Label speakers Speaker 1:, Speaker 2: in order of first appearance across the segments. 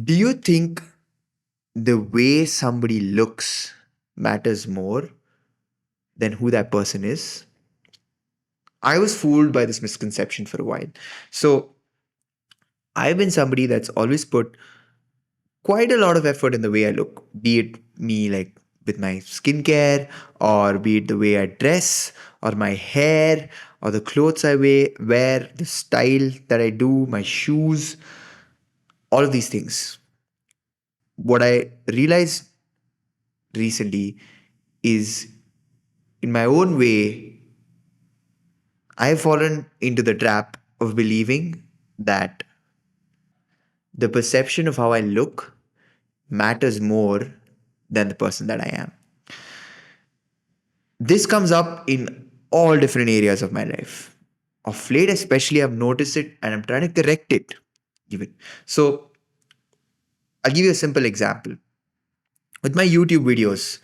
Speaker 1: Do you think the way somebody looks matters more than who that person is? I was fooled by this misconception for a while. So I've been somebody that's always put quite a lot of effort in the way I look, be it me like with my skincare, or be it the way I dress, or my hair, or the clothes I wear, the style that I do, my shoes, all of these things. What I realized recently is, in my own way, I've fallen into the trap of believing that the perception of how I look matters more than the person that I am. This comes up in all different areas of my life. Of late, especially, I've noticed it and I'm trying to correct it. Even so, I'll give you a simple example. With my YouTube videos,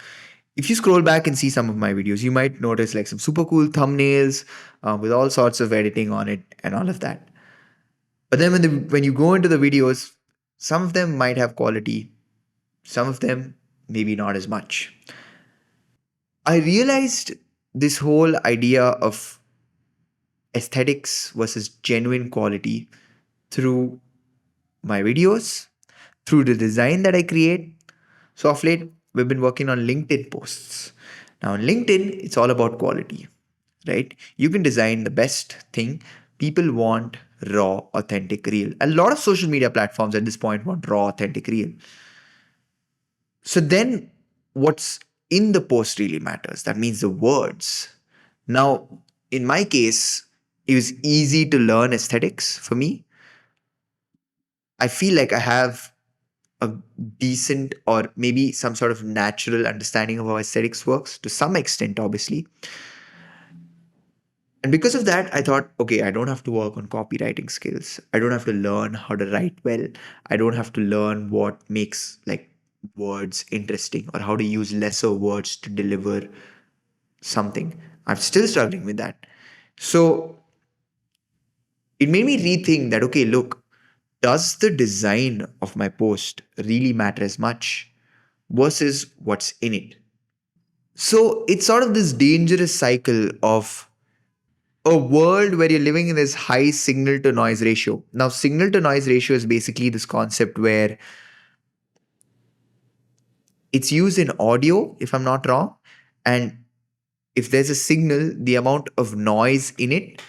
Speaker 1: if you scroll back and see some of my videos, you might notice like some super cool thumbnails with all sorts of editing on it and all of that. But then when you go into the videos, some of them might have quality, some of them maybe not as much. I realized this whole idea of aesthetics versus genuine quality through my videos, through the design that I create. So of late, we've been working on LinkedIn posts. Now, on LinkedIn, it's all about quality, right? You can design the best thing. People want raw, authentic, real. A lot of social media platforms at this point want raw, authentic, real. So then what's in the post really matters. That means the words. Now, in my case, it was easy to learn aesthetics for me. I feel like I have a decent or maybe some sort of natural understanding of how aesthetics works to some extent, obviously. And because of that, I thought, okay, I don't have to work on copywriting skills. I don't have to learn how to write well. I don't have to learn what makes like words interesting or how to use lesser words to deliver something. I'm still struggling with that. So it made me rethink that, okay, look, does the design of my post really matter as much versus what's in it? So it's sort of this dangerous cycle of a world where you're living in this high signal to noise ratio. Now, signal to noise ratio is basically this concept where it's used in audio, if I'm not wrong. And if there's a signal, the amount of noise in it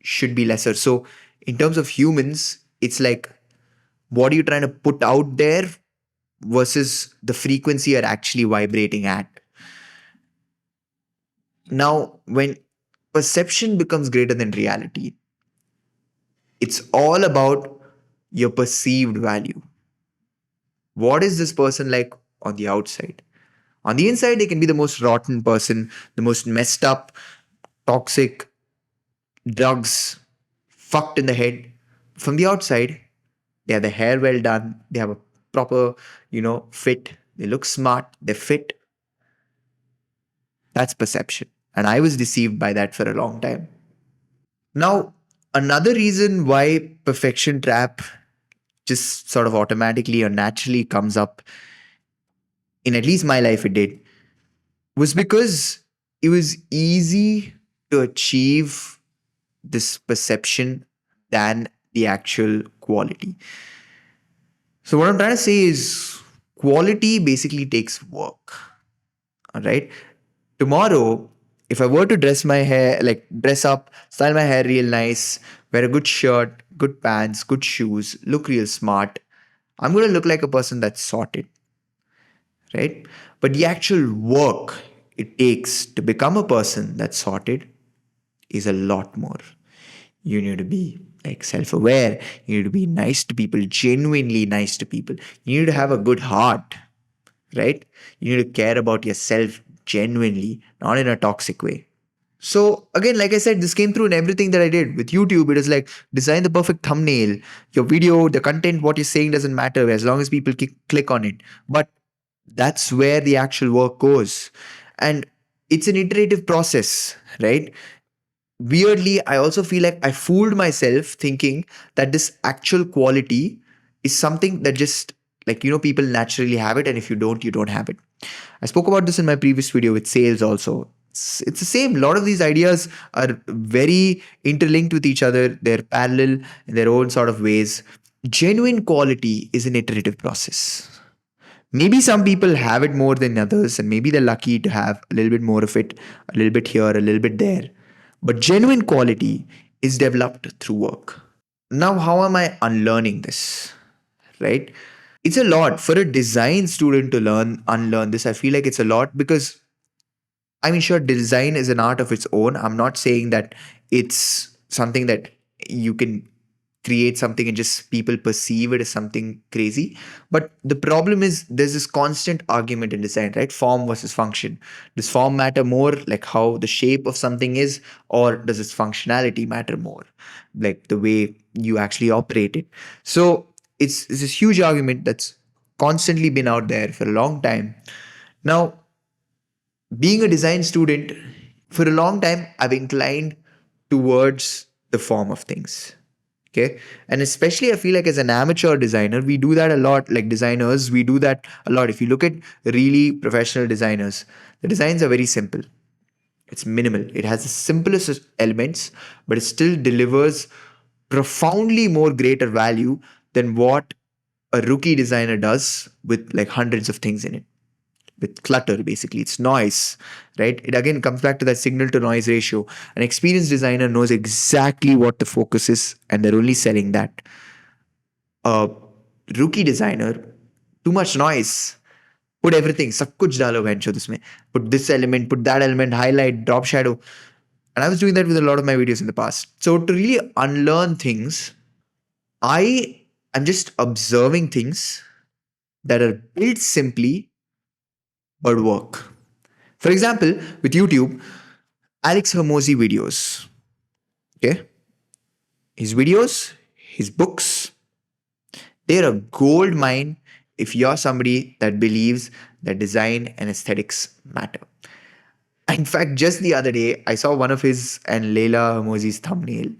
Speaker 1: should be lesser. So, in terms of humans, it's like, what are you trying to put out there versus the frequency you're actually vibrating at? Now, when perception becomes greater than reality, it's all about your perceived value. What is this person like on the outside? On the inside, they can be the most rotten person, the most messed up, toxic, drugs, fucked in the head. From the outside, they have the hair well done, they have a proper, fit, they look smart, they're fit. That's perception. And I was deceived by that for a long time. Now, another reason why perfection trap just sort of automatically or naturally comes up, in at least my life it did, was because it was easy to achieve this perception than the actual quality. So what I'm trying to say is quality basically takes work. All right. Tomorrow, if I were to dress up, style my hair real nice, wear a good shirt, good pants, good shoes, look real smart, I'm going to look like a person that's sorted, right? But the actual work it takes to become a person that's sorted is a lot more. You need to be like self-aware. You need to be nice to people, genuinely nice to people. You need to have a good heart, right? You need to care about yourself genuinely, not in a toxic way. So again, like I said, this came through in everything that I did. With YouTube, it is like design the perfect thumbnail. Your video, the content, what you're saying doesn't matter as long as people click on it. But that's where the actual work goes. And it's an iterative process, right? Weirdly, I also feel like I fooled myself thinking that this actual quality is something that just like, people naturally have it. And if you don't have it. I spoke about this in my previous video with sales also. It's the same. A lot of these ideas are very interlinked with each other. They're parallel in their own sort of ways. Genuine quality is an iterative process. Maybe some people have it more than others, and maybe they're lucky to have a little bit more of it, a little bit here, a little bit there. But genuine quality is developed through work. Now, how am I unlearning this? Right? It's a lot for a design student to unlearn this. I feel like it's a lot because, I mean, sure, design is an art of its own. I'm not saying that it's something that you can create something and just people perceive it as something crazy. But the problem is there's this constant argument in design, right? Form versus function. Does form matter more, like how the shape of something is, or does its functionality matter more, like the way you actually operate it? So it's this huge argument that's constantly been out there for a long time. Now, being a design student, for a long time, I've inclined towards the form of things. Okay. And especially, I feel like as an amateur designer, we do that a lot. Like designers, we do that a lot. If you look at really professional designers, the designs are very simple. It's minimal. It has the simplest elements, but it still delivers profoundly more greater value than what a rookie designer does with like hundreds of things in it, with clutter. Basically, it's noise, right? It again comes back to that signal to noise ratio. An experienced designer knows exactly what the focus is, and they're only selling that. A rookie designer, too much noise, put everything, सब कुछ डालो venture this में, put this element, put that element, highlight, drop shadow. And I was doing that with a lot of my videos in the past. So to really unlearn things, I am just observing things that are built simply but work. For example, with YouTube, Alex Hermosi videos. Okay. His videos, his books, they're a gold mine if you're somebody that believes that design and aesthetics matter. In fact, just the other day, I saw one of his and Leila Hermosi's thumbnail.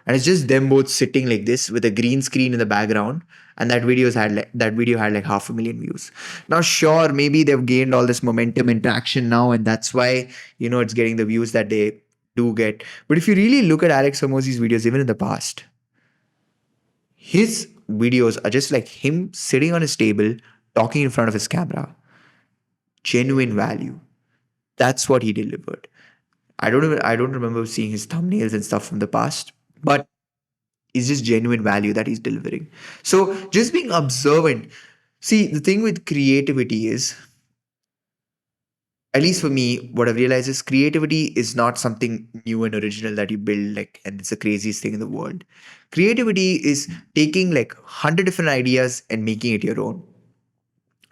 Speaker 1: And it's just them both sitting like this with a green screen in the background. And that video had like 500,000 views. Now, sure, maybe they've gained all this momentum and traction now, and that's why it's getting the views that they do get. But if you really look at Alex Hermosi's videos, even in the past, his videos are just like him sitting on his table, talking in front of his camera. Genuine value. That's what he delivered. I don't remember seeing his thumbnails and stuff from the past, but it's just genuine value that he's delivering. So just being observant. See, the thing with creativity is, at least for me, what I've realized is creativity is not something new and original that you build like, and it's the craziest thing in the world. Creativity is taking like 100 different ideas and making it your own.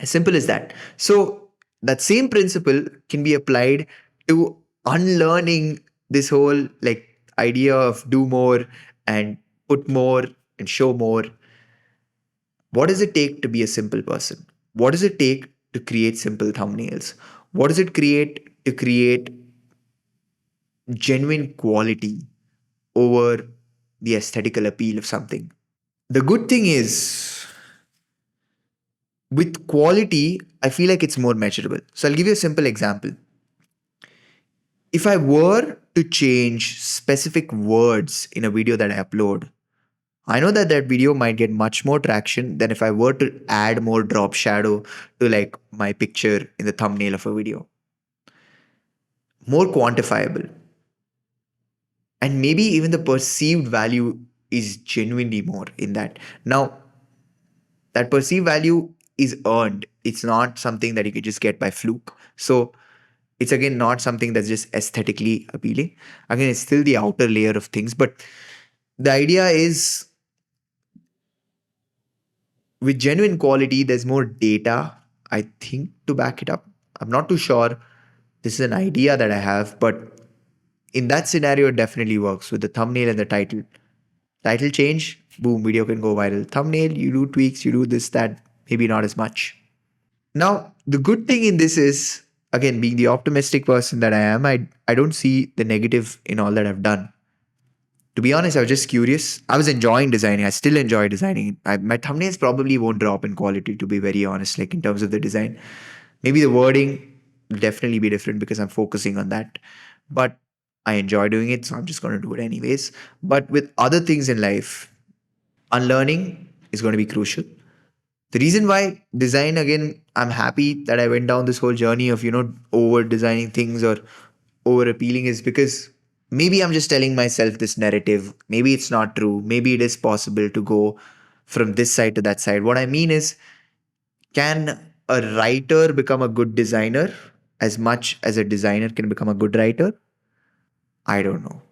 Speaker 1: As simple as that. So that same principle can be applied to unlearning this whole like idea of do more and put more and show more. What does it take to be a simple person? What does it take to create simple thumbnails? What does it create to create genuine quality over the aesthetical appeal of something? The good thing is, with quality, I feel like it's more measurable. So I'll give you a simple example. If I were to change specific words in a video that I upload, I know that that video might get much more traction than if I were to add more drop shadow to like my picture in the thumbnail of a video. More quantifiable. And maybe even the perceived value is genuinely more in that. Now, that perceived value is earned. It's not something that you could just get by fluke. So it's again not something that's just aesthetically appealing. Again, it's still the outer layer of things. But the idea is, with genuine quality, there's more data, I think, to back it up. I'm not too sure. This is an idea that I have, but in that scenario, it definitely works with the thumbnail and the title. Title change, boom, video can go viral. Thumbnail, you do tweaks, you do this, that, maybe not as much. Now, the good thing in this is, again, being the optimistic person that I am, I don't see the negative in all that I've done. To be honest, I was just curious. I was enjoying designing. I still enjoy designing. My thumbnails probably won't drop in quality, to be very honest, like in terms of the design. Maybe the wording will definitely be different because I'm focusing on that. But I enjoy doing it, so I'm just going to do it anyways. But with other things in life, unlearning is going to be crucial. The reason why design, again, I'm happy that I went down this whole journey of, over designing things or over appealing is because maybe I'm just telling myself this narrative. Maybe it's not true. Maybe it is possible to go from this side to that side. What I mean is, can a writer become a good designer as much as a designer can become a good writer? I don't know.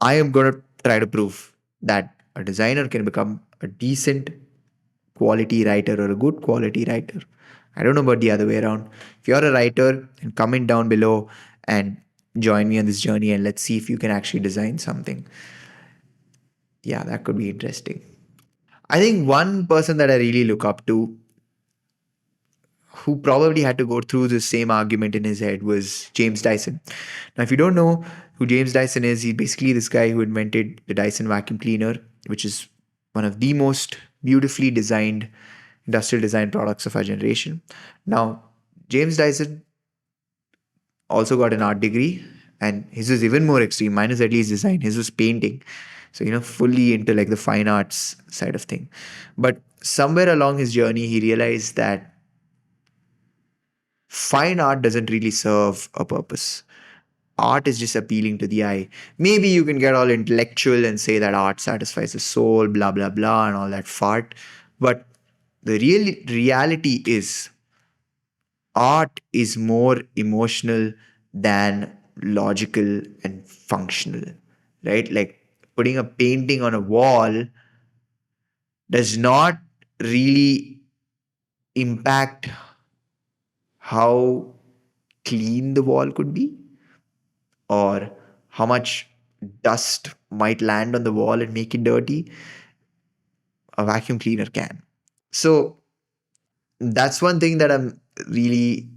Speaker 1: I am going to try to prove that a designer can become a decent quality writer or a good quality writer. I don't know about the other way around. If you're a writer, then comment down below and join me on this journey and let's see if you can actually design something. Yeah, that could be interesting. I think one person that I really look up to who probably had to go through the same argument in his head was James Dyson. Now, if you don't know who James Dyson is, he's basically this guy who invented the Dyson vacuum cleaner, which is one of the most beautifully designed industrial design products of our generation. Now, James Dyson also got an art degree, and his was even more extreme. Mine is at least design, his was painting. So, fully into like the fine arts side of thing. But somewhere along his journey, he realized that fine art doesn't really serve a purpose. Art is just appealing to the eye. Maybe you can get all intellectual and say that art satisfies the soul, blah, blah, blah, and all that fart. But the real reality is art is more emotional than logical and functional, right? Like putting a painting on a wall does not really impact how clean the wall could be or how much dust might land on the wall and make it dirty. A vacuum cleaner can. So that's one thing that I'm really,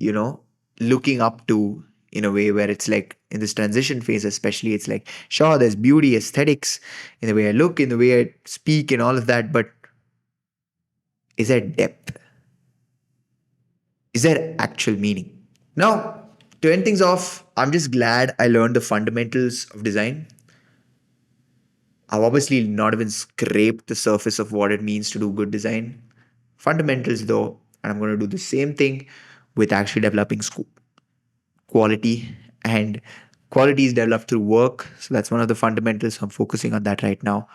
Speaker 1: looking up to in a way where it's like in this transition phase, especially, it's like, sure, there's beauty, aesthetics in the way I look, in the way I speak, and all of that, but is there depth? Is there actual meaning? Now, to end things off, I'm just glad I learned the fundamentals of design. I've obviously not even scraped the surface of what it means to do good design. Fundamentals, though, and I'm going to do the same thing with actually developing quality. And quality is developed through work. So that's one of the fundamentals. I'm focusing on that right now.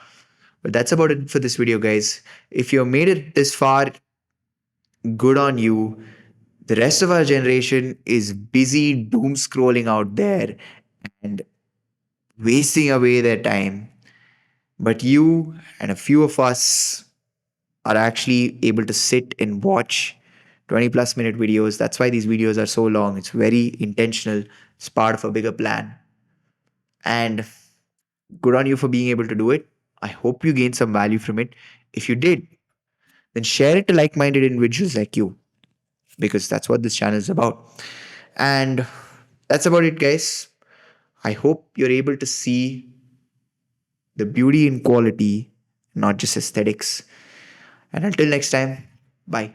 Speaker 1: But that's about it for this video, guys. If you made it this far, good on you. The rest of our generation is busy doom scrolling out there and wasting away their time. But you and a few of us are actually able to sit and watch 20 plus minute videos. That's why these videos are so long. It's very intentional. It's part of a bigger plan. And good on you for being able to do it. I hope you gained some value from it. If you did, then share it to like minded individuals like you, because that's what this channel is about. And that's about it, guys. I hope you're able to see the beauty in quality, not just aesthetics. And until next time, bye.